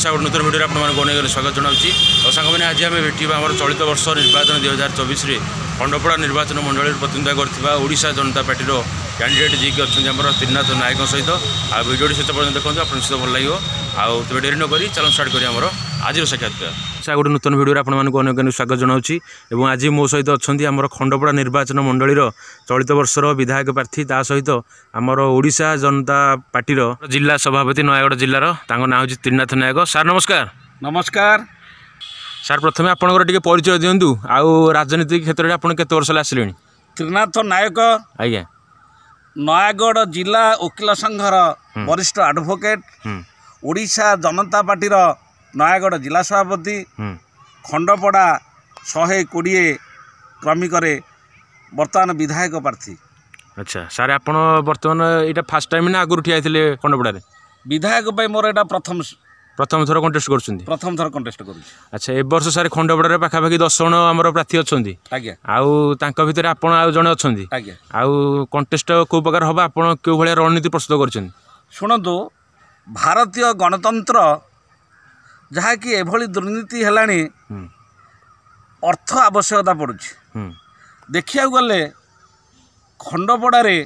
वर्षा गोटे नूतन भिडियो आपको स्वागत जनावि और सांग मैंने आज आम भेटा आम चलित वर्ष निर्वाचन 2024 खंडपड़ा निर्वाचन मंडल प्रतिनिधित्व करता जनता पार्टी कैंडिडेट जी की अच्छा आम त्रिनाथ नायक सहित आ भिडियो शेष पर्यटन देखते आप निश्चित भल लगे आउ डेरी नक चलो स्टार्ट करें आज साक्षात्कार गोटे नूतन भिडियो आपको स्वागत जनावि आज मो सहित अच्छा आम खंडपड़ा निर्वाचन मंडल चलित वर्षर विधायक प्रार्थी ता सहित आमर ओडिशा जनता पार्टी जिला सभापति नयागढ़ जिलार ना हूँ त्रिनाथ नायक। सार नमस्कार। नमस्कार सार प्रथम आपंकर टे परिचय दिंतु आउ राजनीतिक क्षेत्र में आप केत वर्ष आसिले? त्रिनाथ नायक आज्ञा नयागढ़ जिला वकिल संघर वरिष्ठ एडवोकेट ओडिशा जनता पार्टी नयागढ़ जिला सभापति खंडपड़ा 120 क्रमिक बर्तमान विधायक प्रार्थी। अच्छा सारे आप बर्तमान यहाँ फास्ट टाइम ना आगुरी ठिया थे खंडपड़ा विधायक मोर यहाँ प्रथम थर कंटेस्ट कर प्रथम थर कंटेस्ट कर। अच्छा ए वर्ष सारे खंडपड़ा पाखापाखि 10 जन आम प्रार्थी अच्छा आउ भितर आप जड़े अच्छा आउ कंटेस्ट कौ प्रकार हम आप क्यों भाया रणनीति प्रस्तुत कर? शुणु भारतीय गणतंत्र जहाँकि एभली दुर्नीति है अर्थ आवश्यकता पड़ुछि देखिया गले खंडपड़ारे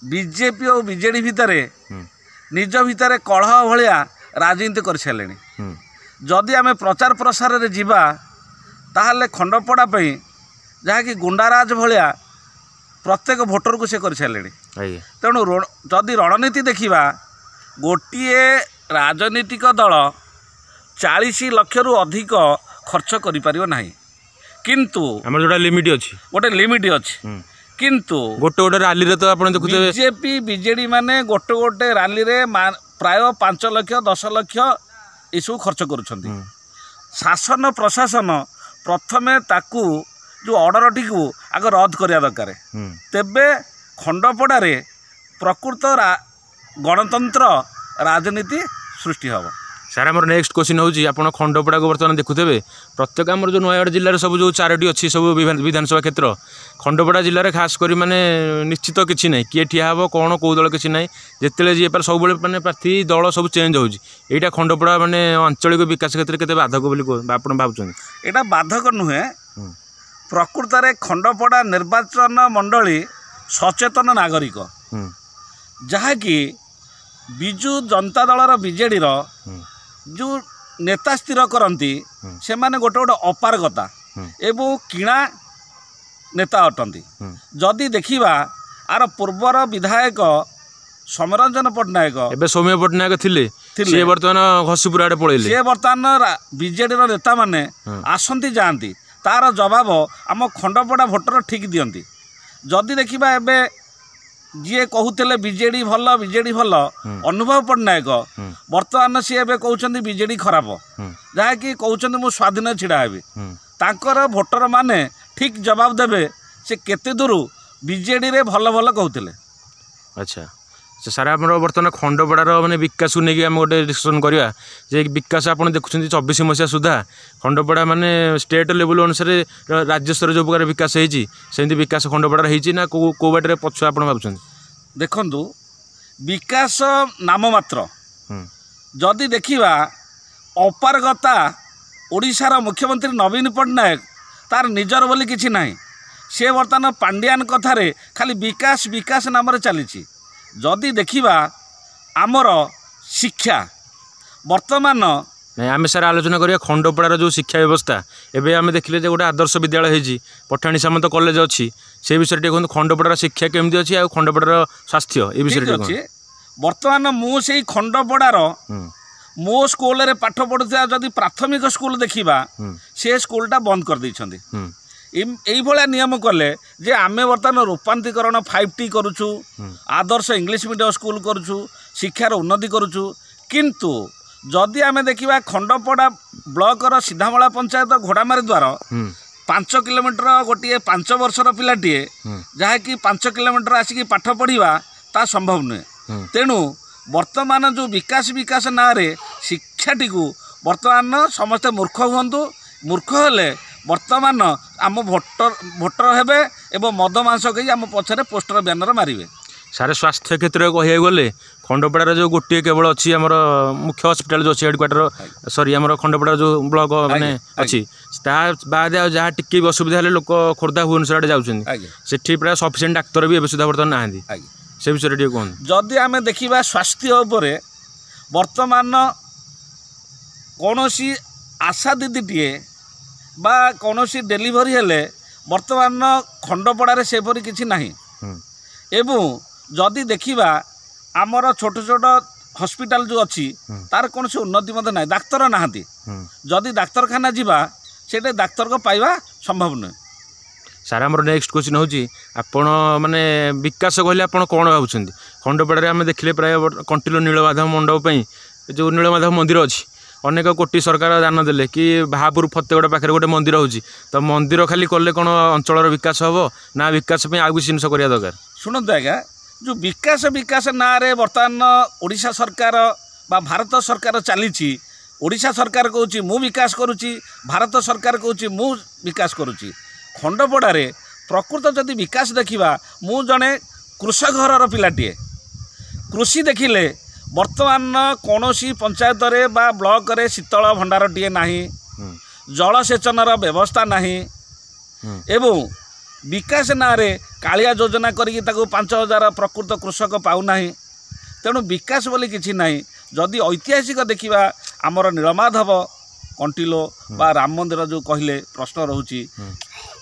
बीजेपी और बीजेडी भितर निज भितर कलह भाया राजनीति कर सारे जदि आम प्रचार प्रसार रे जीवा ताहले खंडपड़ा जहाँकि गुंडाराज भाया प्रत्येक भोटर को से कर सारे तेणु जदि रणनीति देखा गोटे राजनीतिक दल 40 लाख रु अधिक खर्च करें किंतु आमर जोड़ा लिमिट अच्छी गोटे लिमिट अच्छी किंतु गोटे गोटे रैली रे तो आपण देखुते बीजेपी बीजेडी माने गोटे गोटे रैली रे प्राय 5 लाख 10 लाख इसु खर्च करुछंती। शासन प्रशासन प्रथमे ताकू जो ऑर्डर टी को आग रद्द करिया दरकार तेबे खंडपड़ा रे प्रकृत गणतंत्र राजनीति सृष्टि हबो। सार आम नेक्स्ट क्वेश्चन हूँ आप खंडपड़ा को बर्तमान देखुते प्रत्येक आम जो नयागढ़ जिले सब जो 4टी अच्छी सब विधानसभा क्षेत्र खंडपड़ा जिले में खास कर माने निश्चित किसी ना किए ठिया हे कौन कौ दल किसी ना जिते जी सब माने प्रार्थी दल सब चेंज होटा खंडपड़ा माने आंचलिक विकास क्षेत्र के बाधक आप भावुँ? यहाँ बाधक नुहे प्रकृत में खंडपड़ा निर्वाचन मंडली सचेतन नागरिक जहाँकि विजु जनता दलर बीजेडी जो नेता स्थिर करती से माने गोटे गोटे अपारगता एवं किणा नेता अटंती। जदि देखिबा आर पूर्वर विधायक सौम्यरंजन पट्टनायक एबे सौम्य पट्टनायक थिले बर्तमान घसीपुर आड़े पळेले से बर्तमान बीजेडी नेता माने आसंती जाती तार जवाब आम खंडपड़ा भोटर ठीक दियंती। जदि देखिबा एबे जी कहते बीजेडी भल अनुभव पट्टनायक बर्तमान सी ए कहते बीजेडी खराब जहाँकि कहते मु स्वाधीन छिड़ा हेबी तांकर भोटर माने ठीक जवाब देवे से केते दूर बीजेडी रे भल भल कहते। अच्छा सार आप बर्तमान खंडपड़ार माने विकास को लेकिन आम गोटे डिस्कसन करवा जे विकास आप देखुं 24 मसीहा सुधा खंडपड़ा माने स्टेट लेवल अनुसार राज्य स्तर जो प्रकार विकास होती सेमती विकास खंडपड़ार होती ना कौ बाटे पछ आप भावुं? देखु विकास नाम मात्र जदि देखा अपारगता ओडिशार मुख्यमंत्री नवीन पट्टनायक तार निजर बोली किसी ना सी बर्तमान पांड्यान कथार खाली विकास विकास नाम चली जदि देखा आमर शिक्षा बर्तमान आम सार आलोचना करिया खंडपड़ार जो शिक्षा व्यवस्था एवं आम देखिले गोटे आदर्श विद्यालय होती पठाणी सामंत कॉलेज अच्छी से विषय टे खंडपड़ार शिक्षा केमती अच्छी आ खंडपड़ार स्वास्थ्य ए विषय बर्तमान मुझे खंडपड़ार मो स्कूल रे पाठ पढ़ुवा जदि प्राथमिक स्कूल देखा से स्कूलटा बंद कर देइछन्ती यही भाया नियम कले जे आमे बर्तमान रूपांतरीकरण 5T करुचु आदर्श इंग्लिश मीडियम स्कूल करुचु शिक्षार उन्नति करुचु किंतु जदि आमे देखिबा खंडपड़ा ब्लॉकर सीधामला पंचायत घोड़ामारी द्वार 5 किलोमीटर गोटे 5 वर्षर पिलाटीए जहाँकि 5 किलोमीटर आसिक पाठ पढ़ा ता संभव नुहे। तेणु वर्तमान जो विकास विकास ना रे शिक्षाटी को वर्तमान समस्ते मूर्ख हुंतु मूर्ख हेले वर्तमान आम भोटर हेबे एवं मद मांस कही आम पछरे पोस्टर बैनर मारे। सारे स्वास्थ्य क्षेत्र में कह गले खंडपड़ा जो गोटे केवल अच्छी आम मुख्य हॉस्पिटल जो अच्छी हेडक्वार्टर सॉरी आम खंडपड़ा जो ब्लॉक माने अच्छी बाद जहाँ टिके भी असुविधा हेल्ले लोक खोर्धा भुवनेश्वर आड़े जाऊँगी प्राय सफिसीयंट डाक्तर भी सुधा बर्तमान ना से विषय टे कहूँ जदि आम देखा स्वास्थ्य उपरे वर्तमान कौन आशा दीदीटे बा कौन डेलीवरी हेले वर्तमान खंडपड़ारे सेपरी किसी नहीं एवं जदि देखा आमर छोट छोट हॉस्पिटल जो अच्छी तार कौन से उन्नति मत ना डाक्तर ना जदि डाक्तरखाना जीवा से डाक्तर को पाइबा संभव नुहे सार आमर नेक्स्ट क्वेश्चन होची आपण माने विकास कहले आपण कौन भावुछंती खंडपड़ारे आम देखले प्राय कंटिलो नीलमाधव मंडप जो नीलमाधव मंदिर अच्छी अनेक कोटी सरकार दान देले कि भापुर फतेगड़ पाखे गोटे मंदिर होची तो मंदिर खाली कले कौन अंचल विकास हम ना विकास आउ किसी जिन करा दरकार शुणु आज्ञा जो विकास विकास ना रे बर्तमान ओडिशा सरकार बा भारत सरकार चली ओडिशा सरकार कहूँ मु विकास करुच्ची भारत सरकार कहूँ मु विकास करुच्ची खंडपड़ारे प्रकृत जदि विकास देखा मु जड़े कृषक घर पिलाटीए कृषि देखिले वर्तमान कौन पंचायत रे बा ब्लॉक रे शीतल भंडार टीए नाही जलसेचनर व्यवस्था नाही एवं विकास ना रे कालिया योजना करी 5,000 प्रकृत कृषक पाऊना तेणु विकास बोली किसी नाही जदि ऐतिहासिक देखा आमर नीलमाधव कंटिलो बा राम मंदिर जो कहले प्रश्न रोची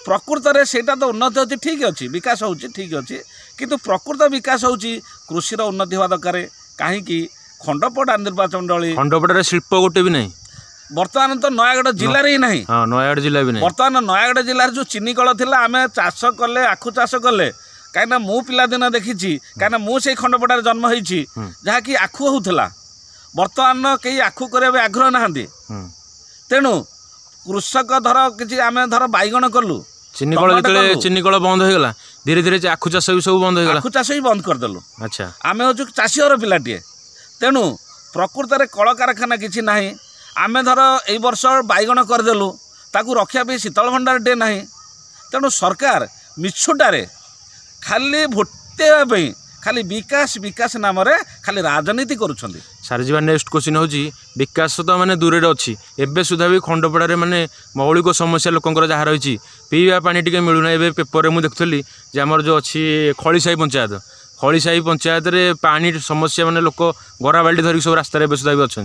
प्रकृत में सेटा तो उन्नति होची ठीक अच्छी विकास होची ठीक अच्छी किंतु प्रकृत विकास होची कृषि उन्नति हवा दरकार कहीं खंडपड़ा निर्वाचन मंडली खंडपड़ा शिल्प गोटे भी नहीं बर्तमान तो नयागढ़ जिले ही नहीं नयागढ़ जिला भी नहीं बर्तमान नयागढ़ जिलार जो चीनी कल थिला आमे चाष कले आखु चाष कले कहीं मु पिलादिन देखी कहीं मुझे खंडपड़ार जन्म होती जहाँकि आखु होता बर्तमान कई आखु करने आग्रह ना तेणु कृषक धर कि आम धर बैगण कलु चीनी कल बंद हो गला धीरे धीरे आखु चाष भी सब बंद हो गला आखु चाष भी बंद करदेलु अच्छा आम हूँ चाषी घर पिलाटीए तेणु प्रकृत में कल कारखाना किसी ना आम धर यही वर्ष बैगण करदेलु ताकू रखा शीतल भंडार टे ना तेणु सरकार मिछुटारे खाली भोटे खाली विकास विकास नाम रे खाली राजनीति करुछंदी सार जी नेक्स्ट क्वेश्चन होची विकास तो माने दूर अच्छी एबे सुधा भी खंडपड़ारे माने मौलिक समस्या लोकंकर जहाँ रही पीवा पानी टिके मिलूना ए पेपर मुझे देखुली जे आमर जो अच्छी खड़ीसाही पंचायत रे पानी समस्या माने लोक गरा बाल्टी धरिक सब रास्ता रे सुधा भी अच्छा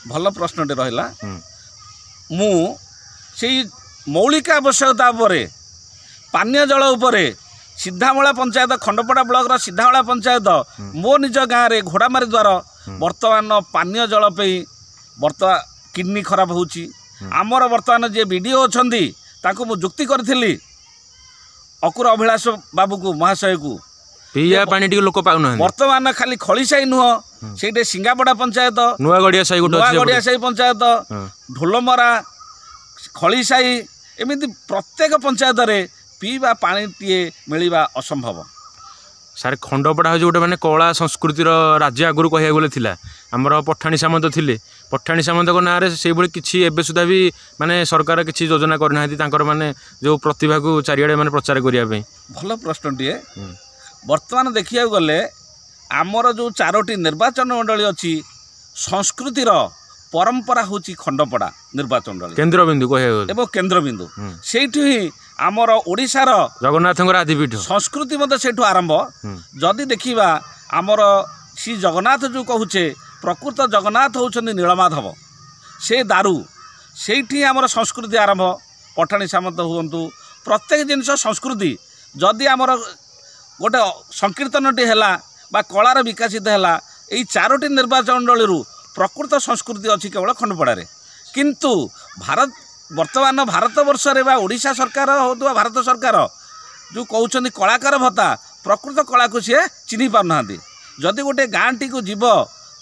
भल प्रश्नटे रहा मु से मौलिक आवश्यकता पानीय जल उपरे सीधामला पंचायत खंडपड़ा ब्लॉक रा सीधामला पंचायत मो निज गाँव में घोड़ामारी द्वार बर्तमान पानीय जल पे बर्तमान किडनी खराब होची आमर बर्तमान जे वीडियो अच्छा मु जुक्ति करी अकुर अभिलाष बाबू को महाशय को पीया पानी टी लोक पाउना बर्तमान खाली खड़ीसाही नुह से सिंगापड़ा पंचायत नुआगड़िया साही पंचायत ढोलमरा खड़ीसाही एमती प्रत्येक पंचायत रे पीवा पानी टीए मिलवा असंभव सारे खंडपड़ा हो गोटे मैंने कला संस्कृतिर राज्य आगुरी कह गले आमर पठाणी सामंत थे पठाणी सामंत ना से किसी एवं सुधा भी माने सरकार किसी योजना करना माने जो प्रतिभा को चारिड़े माने प्रचार करने भल प्रश्नटीए बर्तमान देखा गले आमर जो 4टी निर्वाचन मंडली अच्छी संस्कृतिर परंपरा हूँ खंडपड़ा निर्वाचन मंडली केन्द्रबिंदु कह केन्द्रबिंदु से ही आमर ओडिशार जगन्नाथ आदिपीठ संस्कृति मत से आरंभ जदि देखा आमर श्री जगन्नाथ जो कहूचे प्रकृत जगन्नाथ होउछन्ति नीलमाधव से दारू से आमर संस्कृति आरंभ पठाणी सामंत हुंतु प्रत्येक जिनस संस्कृति जदि आमर गोटे संकीर्तनटी है बा कलार विकसित है यही 4टी निर्वाचन मंडली प्रकृत संस्कृति अच्छी केवल खंडपड़ारे किंतु भारत वर्तमान भारत वर्ष रे बा ओडिशा सरकार हो भारत सरकार जो कहते कलाकार भत्ता प्रकृत कला को सी चिन्ह पारना जदि गोटे गाँटी को जीव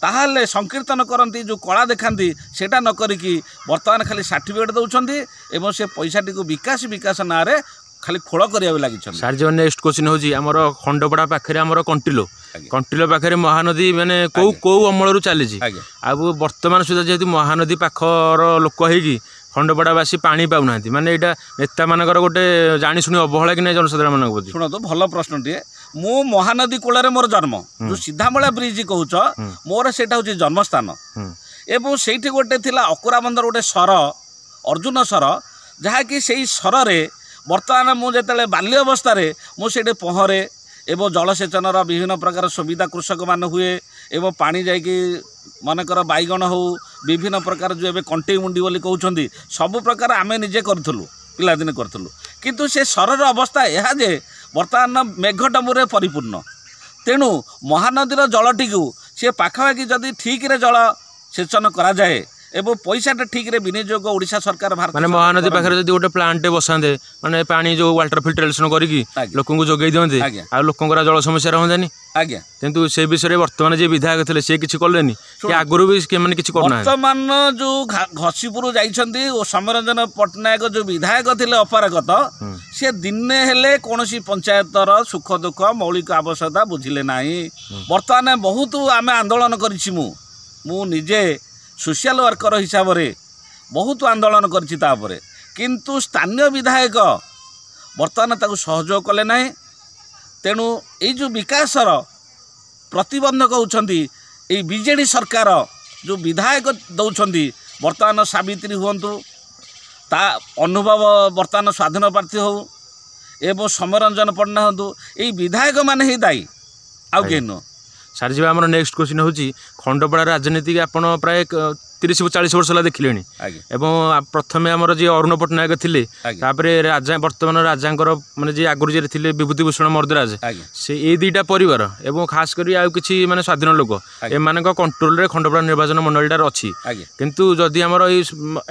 ताहले संकीर्तन करती जो कला देखाती सेटा न करिकी वर्तमान खाली सर्टिफिकेट दौरान एवं से पैसाटी को विकास विकास ना रे खाली खोल करिया लगी सार जो नेक्स्ट क्वेश्चन होची हमर खंडपड़ा पाखरे हमर कंटिलो पाखरे महानदी माने को अमलरू चली आ वर्तमान सुधा जेहेतु महानदी पाखर लोक होगी ଖଣ୍ଡପଡ଼ାବାସୀ ପାଣି ପାଉନାହାନ୍ତି ମାନେ ଏଇଟା ନେତା ମାନଙ୍କର ଗୋଟେ ଜାଣିଶୁଣି ଅବହେଳା କି ନାହିଁ ଜନସାଧାରଣ ମାନଙ୍କ ପ୍ରତି? ଶୁଣନ୍ତୁ ଭଲ ପ୍ରଶ୍ନଟିଏ। ମୁଁ ମହାନଦୀ କୂଳରେ ମୋର ଜନ୍ମ, ଯେଉଁ ସିଧାମଳା ବ୍ରିଜ କହୁଛ ମୋର ସେଇଟା ହେଉଛି ଜନ୍ମସ୍ଥାନ। ଏବଂ ସେଇଠି ଗୋଟେ ଥିଲା ଅକୁରାବନ୍ଧର ଗୋଟେ ସର, ଅର୍ଜୁନ ସର, ଯାହାକି ସେଇ ସରରେ ବର୍ତ୍ତମାନ ମୁଁ ଯେତେବେଳେ ବାଲ୍ୟ ଅବସ୍ଥାରେ ମୁଁ ସେଇଠି ପହଁରେ ଏବଂ ଜଳସେଚନର ବିଭିନ୍ନ ପ୍ରକାର ସୁବିଧା କୃଷକମାନେ ହୁଏ ଏବଂ ପାଣି ଯାଇକି ମନେକର ବାଇଗଣ ହେଉ ବିଭିନ୍ନ ପ୍ରକାର ଯେଉଁ ଏବେ କଣ୍ଟେଇ ମୁଣ୍ଡି ବୋଲି କହୁଛନ୍ତି ସବୁ ପ୍ରକାର ଆମେ ନିଜେ କରୁଥିଲୁ, ପିଲାଦିନେ କରୁଥିଲୁ। କିନ୍ତୁ ସେ ସରର ଅବସ୍ଥା ଏହା ଯେ ବର୍ତ୍ତମାନ ମେଘଡମ୍ବୁରେ ପରିପୂର୍ଣ୍ଣ। ତେଣୁ ମହାନଦୀର ଜଳଟିକୁ ସେ ପାଖାପାଖି ଯଦି ଠିକ୍ରେ ଜଳ ସେଚନ କରାଯାଏ ଏବଂ ପଇସାଟା ଠିକ୍ରେ ବିନିଯୋଗ ଓଡ଼ିଶା ସରକାର ଭାରତ ମାନେ ମହାନଦୀ ପାଖରେ ଯଦି ଗୋଟେ ପ୍ଲାଣ୍ଟ ବସାନ୍ତେ ମାନେ ପାଣି ଯେଉଁ ୱାଟର ଫିଲ୍ଟ୍ରେସନ କରିକି ଲୋକଙ୍କୁ ଯୋଗାଇ ଦିଅନ୍ତେ ଆଉ ଲୋକଙ୍କର ଜଳ ସମସ୍ୟା ରହନ୍ତାନି। ଆଜ୍ଞା, କିନ୍ତୁ ସେ ବିଷୟରେ ବର୍ତ୍ତମାନ ଯିଏ ବିଧାୟକ ଥିଲେ ସେ କିଛି କଲେନି କି ଆଗରୁ ବି ସେମାନେ କିଛି କରୁନାହାନ୍ତି। ବର୍ତ୍ତମାନ ଯେଉଁ ଘସିପୁର ଯାଇଛନ୍ତି ଓ ସୌମ୍ୟରଞ୍ଜନ ପଟ୍ଟନାୟକ ଯେଉଁ ବିଧାୟକ ଥିଲେ ଅପାରଗତ, ସେ ଦିନେ ହେଲେ କୌଣସି ପଞ୍ଚାୟତର ସୁଖ ଦୁଃଖ ମୌଳିକ ଆବଶ୍ୟକତା ବୁଝିଲେ ନାହିଁ। ବର୍ତ୍ତମାନ ବହୁତ ଆମେ ଆନ୍ଦୋଳନ କରିଛି, ମୁଁ ନିଜେ ସୋସିଆଲ ୱାର୍କର ହିସାବରେ ବହୁତ ଆନ୍ଦୋଳନ କରିଛି ତାପରେ, କିନ୍ତୁ ସ୍ଥାନୀୟ ବିଧାୟକ ବର୍ତ୍ତମାନ ତାକୁ ସହଯୋଗ କଲେ ନାହିଁ। ତେଣୁ ଏଇ ଯେଉଁ ବିକାଶର ପ୍ରତିବନ୍ଧକ ହେଉଛନ୍ତି ଏଇ ବିଜେଡ଼ି ସରକାର, ଯେଉଁ ବିଧାୟକ ଦେଉଛନ୍ତି ବର୍ତ୍ତମାନ ସାବିତ୍ରୀ ହୁଅନ୍ତୁ, ତା ଅନୁଭବ ବର୍ତ୍ତମାନ ସ୍ୱାଧୀନ ପ୍ରାର୍ଥୀ ହେଉ ଏବଂ ସୌମ୍ୟରଞ୍ଜନ ପଟ୍ଟନାୟକ ହୁଅନ୍ତୁ, ଏଇ ବିଧାୟକମାନେ ହିଁ ଦାୟୀ, ଆଉ କେହି ନୁହଁ। ସାରିଯିବା ଆମର ନେକ୍ସଟ କ୍ୱେଶ୍ଚିନ୍ ହେଉଛି ଖଣ୍ଡପଡ଼ା ରାଜନୀତି ଆପଣ ପ୍ରାୟ 30-40 ବର୍ଷ ହେଲା ଦେଖିଲେଣି ଏବଂ ପ୍ରଥମେ ଆମର ଯିଏ ଅରୁଣ ପଟ୍ଟନାୟକ ଥିଲେ, ତାପରେ ରାଜା ବର୍ତ୍ତମାନ ରାଜାଙ୍କର ମାନେ ଯିଏ ଆଗରୁ ଯିଏ ଥିଲେ ବିଭୂତିଭୂଷଣ ମର୍ଦ୍ଦରାଜ, ସେ ଏଇ ଦୁଇଟା ପରିବାର ଏବଂ ଖାସ କରି ଆଉ କିଛି ମାନେ ସ୍ୱାଧୀନ ଲୋକ ଏମାନଙ୍କ କଣ୍ଟ୍ରୋଲରେ ଖଣ୍ଡପଡ଼ା ନିର୍ବାଚନ ମଣ୍ଡଳୀଟାର ଅଛି। କିନ୍ତୁ ଯଦି ଆମର ଏଇ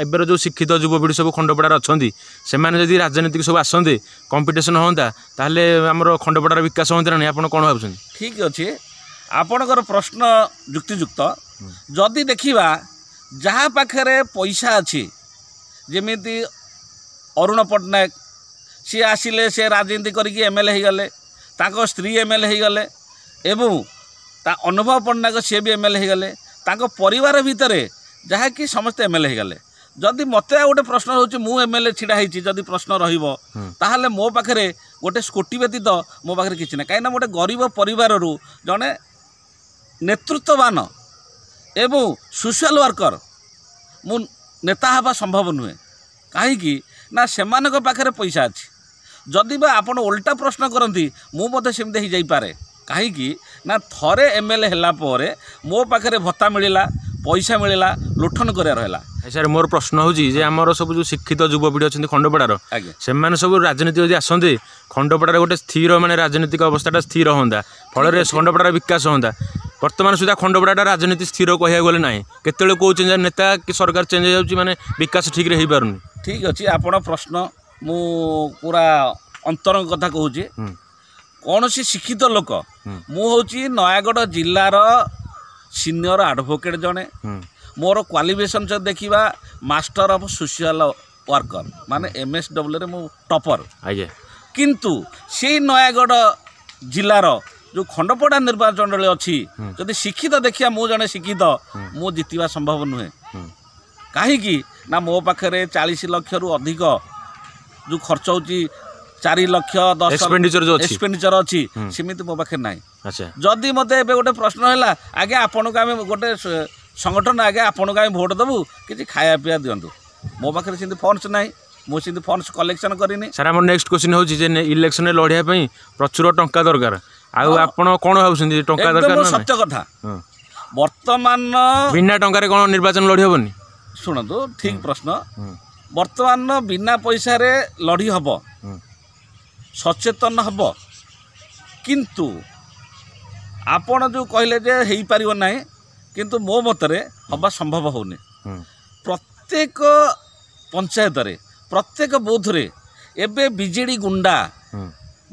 ଏବେର ଯେଉଁ ଶିକ୍ଷିତ ଯୁବପିଢ଼ି ସବୁ ଖଣ୍ଡପଡ଼ାରେ ଅଛନ୍ତି ସେମାନେ ଯଦି ରାଜନୀତିକୁ ସବୁ ଆସନ୍ତେ, କମ୍ପିଟିସନ୍ ହୁଅନ୍ତା, ତାହେଲେ ଆମର ଖଣ୍ଡପଡ଼ାର ବିକାଶ ହୁଅନ୍ତା ନାହିଁ। ଆପଣ କ'ଣ ଭାବୁଛନ୍ତି? ଠିକ୍ ଅଛି, ଆପଣଙ୍କର ପ୍ରଶ୍ନ ଯୁକ୍ତିଯୁକ୍ତ। ଯଦି ଦେଖିବା ଯାହା ପାଖରେ ପଇସା ଅଛି, ଯେମିତି ଅରୁଣ ପଟ୍ଟନାୟକ ସିଏ ଆସିଲେ, ସେ ରାଜନୀତି କରିକି MLA ହେଇଗଲେ, ତାଙ୍କ ସ୍ତ୍ରୀ MLA ହେଇଗଲେ ଏବଂ ତା ଅନୁଭବ ପଟ୍ଟନାୟକ ସିଏ ବି MLA ହେଇଗଲେ, ତାଙ୍କ ପରିବାର ଭିତରେ ଯାହାକି ସମସ୍ତେ MLA ହେଇଗଲେ। ଯଦି ମୋତେ ଆଉ ଗୋଟେ ପ୍ରଶ୍ନ ହେଉଛି ମୁଁ MLA ଛିଡ଼ା ହେଇଛି, ଯଦି ପ୍ରଶ୍ନ ରହିବ ତାହେଲେ ମୋ ପାଖରେ ଗୋଟେ ସ୍କୁଟି ବ୍ୟତୀତ ମୋ ପାଖରେ କିଛି ନାହିଁ। କାହିଁକିନା ଗୋଟେ ଗରିବ ପରିବାରରୁ ଜଣେ ନେତୃତ୍ୱବାନ ଏବଂ ସୋସିଆଲ ୱାର୍କର ମୁଁ ନେତା ହେବା ସମ୍ଭବ ନୁହେଁ। କାହିଁକି ନା ସେମାନଙ୍କ ପାଖରେ ପଇସା ଅଛି। ଯଦି ବା ଆପଣ ଓଲଟା ପ୍ରଶ୍ନ କରନ୍ତି ମୁଁ ମଧ୍ୟ ସେମିତି ହେଇଯାଇପାରେ। କାହିଁକି ନା ଥରେ MLA ହେଲା ପରେ ମୋ ପାଖରେ ଭତ୍ତା ମିଳିଲା, ପଇସା ମିଳିଲା, ଲୁଠନ କରିବାର ହେଲା। ସାର୍ ମୋର ପ୍ରଶ୍ନ ହେଉଛି ଯେ ଆମର ସବୁ ଯେଉଁ ଶିକ୍ଷିତ ଯୁବପିଢ଼ି ଅଛନ୍ତି ଖଣ୍ଡପଡ଼ାର, ସେମାନେ ସବୁ ରାଜନୀତି ଯଦି ଆସନ୍ତେ ଖଣ୍ଡପଡ଼ାରେ ଗୋଟେ ସ୍ଥିର ମାନେ ରାଜନୈତିକ ଅବସ୍ଥାଟା ସ୍ଥିର ହୁଅନ୍ତା, ଫଳରେ ଖଣ୍ଡପଡ଼ାର ବିକାଶ ହୁଅନ୍ତା। ବର୍ତ୍ତମାନ ସୁଦ୍ଧା ଖଣ୍ଡପଡ଼ାଟା ରାଜନୀତି ସ୍ଥିର କହିବାକୁ ଗଲେ ନାହିଁ, କେତେବେଳେ କେଉଁ ଚେଞ୍ଜ ନେତା କି ସରକାର ଚେଞ୍ଜ ହେଇଯାଉଛି, ମାନେ ବିକାଶ ଠିକ୍ରେ ହେଇପାରୁନି। ଠିକ୍ ଅଛି, ଆପଣ ପ୍ରଶ୍ନ ମୁଁ ପୁରା ଅନ୍ତରଙ୍କ କଥା କହୁଛି। କୌଣସି ଶିକ୍ଷିତ ଲୋକ, ମୁଁ ହେଉଛି ନୟାଗଡ଼ ଜିଲ୍ଲାର ସିନିୟର ଆଡ଼ଭୋକେଟ୍ ଜଣେ, ମୋର କ୍ୱାଲିଫିକେସନ୍ ଯଦି ଦେଖିବା ମାଷ୍ଟର ଅଫ୍ ସୋସିଆଲ ୱାର୍କର ମାନେ MSWରେ ମୁଁ ଟପର। କିନ୍ତୁ ସେଇ ନୟାଗଡ଼ ଜିଲ୍ଲାର ଯେଉଁ ଖଣ୍ଡପଡ଼ା ନିର୍ବାଚନ ମଣ୍ଡଳୀ ଅଛି, ଯଦି ଶିକ୍ଷିତ ଦେଖିବା ମୁଁ ଜଣେ ଶିକ୍ଷିତ, ମୁଁ ଜିତିବା ସମ୍ଭବ ନୁହେଁ। କାହିଁକି ନା ମୋ ପାଖରେ 40 ଲକ୍ଷରୁ ଅଧିକ ଯେଉଁ ଖର୍ଚ୍ଚ ହେଉଛି, 4 ଲକ୍ଷ 10 ଏକ୍ସପେଣ୍ଡିଚର ଅଛି, ସେମିତି ମୋ ପାଖରେ ନାହିଁ। ଯଦି ମୋତେ ଏବେ ଗୋଟେ ପ୍ରଶ୍ନ ହେଲା, ଆଜ୍ଞା ଆପଣଙ୍କୁ ଆମେ ଗୋଟେ ସଂଗଠନ, ଆଜ୍ଞା ଆପଣଙ୍କୁ ଆମେ ଭୋଟ୍ ଦେବୁ, କିଛି ଖାଇବା ପିଇବା ଦିଅନ୍ତୁ, ମୋ ପାଖରେ ସେମିତି ଫଣ୍ଡସ୍ ନାହିଁ, ମୁଁ ସେମିତି ଫଣ୍ଡସ୍ କଲେକ୍ସନ୍ କରିନି। ସାର୍ ଆମର ନେକ୍ସଟ କ୍ୱେଶ୍ଚିନ୍ ହେଉଛି ଯେ ଇଲେକ୍ସନରେ ଲଢ଼ିବା ପାଇଁ ପ୍ରଚୁର ଟଙ୍କା ଦରକାର, ଆଉ ଆପଣ କ'ଣ ଭାବୁଛନ୍ତି ଟଙ୍କା ଦରକାର? ସତ୍ୟ କଥା, ବର୍ତ୍ତମାନ ବିନା ଟଙ୍କାରେ କ'ଣ ନିର୍ବାଚନ ଲଢ଼ି ହେବନି? ଶୁଣନ୍ତୁ, ଠିକ୍ ପ୍ରଶ୍ନ। ବର୍ତ୍ତମାନ ବିନା ପଇସାରେ ଲଢ଼ି ହେବ, ସଚେତନ ହେବ, କିନ୍ତୁ ଆପଣ ଯେଉଁ କହିଲେ ଯେ ହେଇପାରିବ ନାହିଁ, କିନ୍ତୁ ମୋ ମତରେ ହେବା ସମ୍ଭବ ହେଉନି। ପ୍ରତ୍ୟେକ ପଞ୍ଚାୟତରେ, ପ୍ରତ୍ୟେକ ବୁଥରେ ଏବେ ବିଜେଡ଼ି ଗୁଣ୍ଡା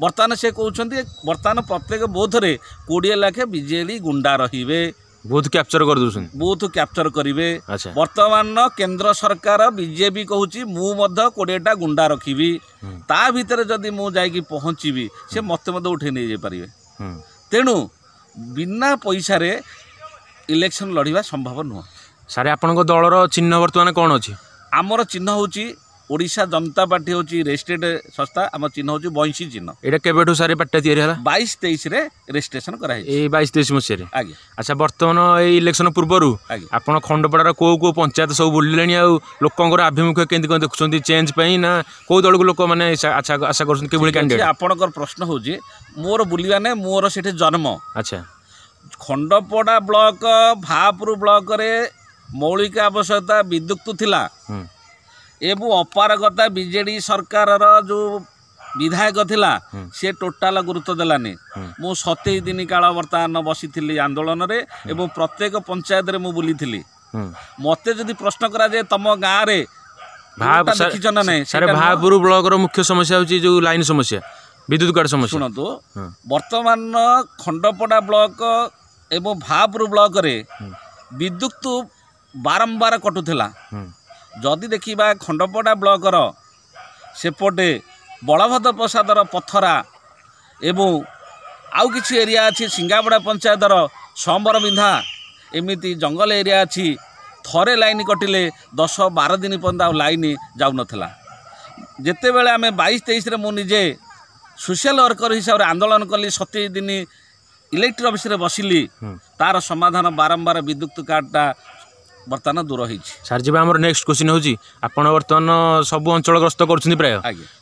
ବର୍ତ୍ତମାନ ସେ କହୁଛନ୍ତି, ବର୍ତ୍ତମାନ ପ୍ରତ୍ୟେକ ବୁଥରେ 20 ଲାଖେ ବିଜେଡ଼ି ଗୁଣ୍ଡା ରହିବେ, ବୁଥ୍ କ୍ୟାପଚର କରିଦେଉଛନ୍ତି, ବୁଥ୍ କ୍ୟାପଚର କରିବେ। ବର୍ତ୍ତମାନ କେନ୍ଦ୍ର ସରକାର ବିଜେପି କହୁଛି ମୁଁ ମଧ୍ୟ 20ଟା ଗୁଣ୍ଡା ରଖିବି, ତା ଭିତରେ ଯଦି ମୁଁ ଯାଇକି ପହଞ୍ଚିବି ସେ ମୋତେ ମଧ୍ୟ ଉଠେଇ ନେଇଯାଇପାରିବେ। ତେଣୁ ବିନା ପଇସାରେ ଇଲେକ୍ସନ୍ ଲଢ଼ିବା ସମ୍ଭବ ନୁହଁ। ସାର୍ ଆପଣଙ୍କ ଦଳର ଚିହ୍ନ ବର୍ତ୍ତମାନ କ'ଣ ଅଛି? आमर चिन्ह होची ओडिशा जनता पार्टी होची रेजिस्ट्रेड संस्था आम चिन्ह होची बंशी चिन्ह एटा केबेठु सारे पार्टी तैयारी हला 22-23 रे रजिस्ट्रेशन करा है ए 22-23 मसिया आगे अच्छा वर्तमान ए इलेक्शन पूर्वरु आगे आपण खंडपड़ार को पंचायत सब बुलिलेनी आ लोकंकर आभिमुख्य केंति कोन देखुछंती चेंज पई ना को दल को लोक माने आशा आशा करछन केबुली कैंडिडेट आपनकर प्रश्न होची मोर बुलिवा ने मोर सेठी जन्म अच्छा खंडपड़ा ब्लॉक भापुर ब्लॉक रे मौलिक आवश्यकता विद्युत थिला एवं अपारगता बीजेडी सरकार जो विधायक थिला से टोटाल गुरुत्व देलानी मु 27 दिन काल वर्तमान बसी आंदोलन रे एवं प्रत्येक पंचायत रे मु बुली थिली मते जदि प्रश्न करा जे तम गाँव रे भापुर ब्लॉक रो मुख्य समस्या होची जो लाइन समस्या विद्युत काट समस्या शुणु वर्तमान खंडपड़ा ब्लॉक एवं भापुर ब्लॉक रे विद्युत बारंबार कटुला जदि देखा खंडपड़ा ब्लॉकर सेपटे बलभद्र प्रसादर पथरा एवं आउ किछि एरिया अच्छी सिंगापड़ा पंचायतर संबर बिंधा एमती जंगल एरिया अच्छी थरे लाइन कटिले 10-12 दिन पर्यंत आ लाइन जाऊ नथिला जेते बेले आमे 22-23 रे मु निजे सोशल वर्कर हिसाब से आंदोलन कली 27 दिन इलेक्ट्रिक ऑफिस रे बसिली तार समाधान बारंबार विद्युत कार्डटा बर्तमान दूर हो सार जी आम नेक्स्ट क्वेश्चन होची आपण बर्तमान सब अंचल ग्रस्त कर प्राय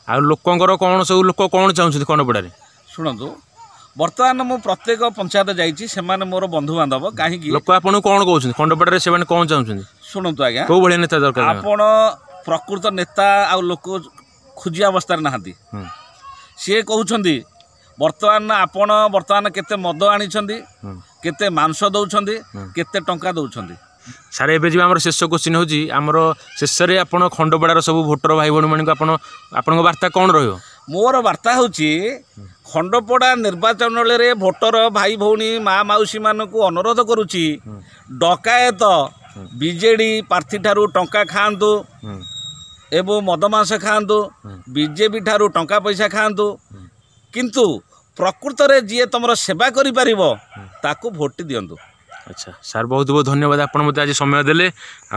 आ लोकंकर कौन सब लोक कौन चाहते खंडपड़ा शुणु बर्तमान मु प्रत्येक पंचायत जाइए से मोर बंधु बांधव कहीं लोक आपन कौन कहते खंडपड़ा से कौन चाहते शुणु आज्ञा कौ भाई नेता दरकार आपण प्रकृत नेता आ लोक खोजी अवस्था नहांती सी कहते बर्तमान आपण बर्तमान केते मद आनी केते मांस दौरान केते टंका दौरान सारे एबे जी हमर शेष क्वेश्चन होजी हमर शेष रे आपण खंडपड़ार सब भोटर भाई बहन मानक आपण वार्ता कौन रहियो मोर वार्ता होची खंडपड़ा निर्वाचन रे भोटर भाई भौणी माँ माउसी मानक अनुरोध करुची डकायत बीजेडी प्रार्थी ठारू टंका खांतु एवं मदमांस खांतु बीजेपी ठारू टंका पैसा खांतु किंतु प्रकृत रे जी तुम सेवा करि परिबो ताकू भोट दियंतु अच्छा सार बहुत बहुत धन्यवाद आप मत आज समय देले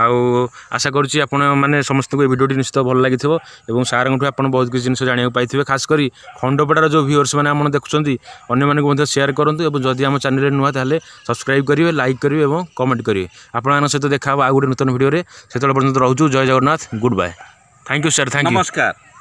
आशा करुँची आपण मैंने समस्त को भिडियो निश्चित भल लगी और सार आप बहुत किसी जिन जाना पाई खास कर खंडपड़ार जो व्यूअर्स मैंने आप देखुं अन्य शेयर करूँ और जदि आम चैनल नुआ ताले सब्सक्राइब करेंगे लाइक करेंगे और कमेंट करेंगे आपण सहित देखा आउ गोटे नूतन भिडियो से पर्यटन रोचु जय Jagannath goodbye thank you sir thank you नमस्कार।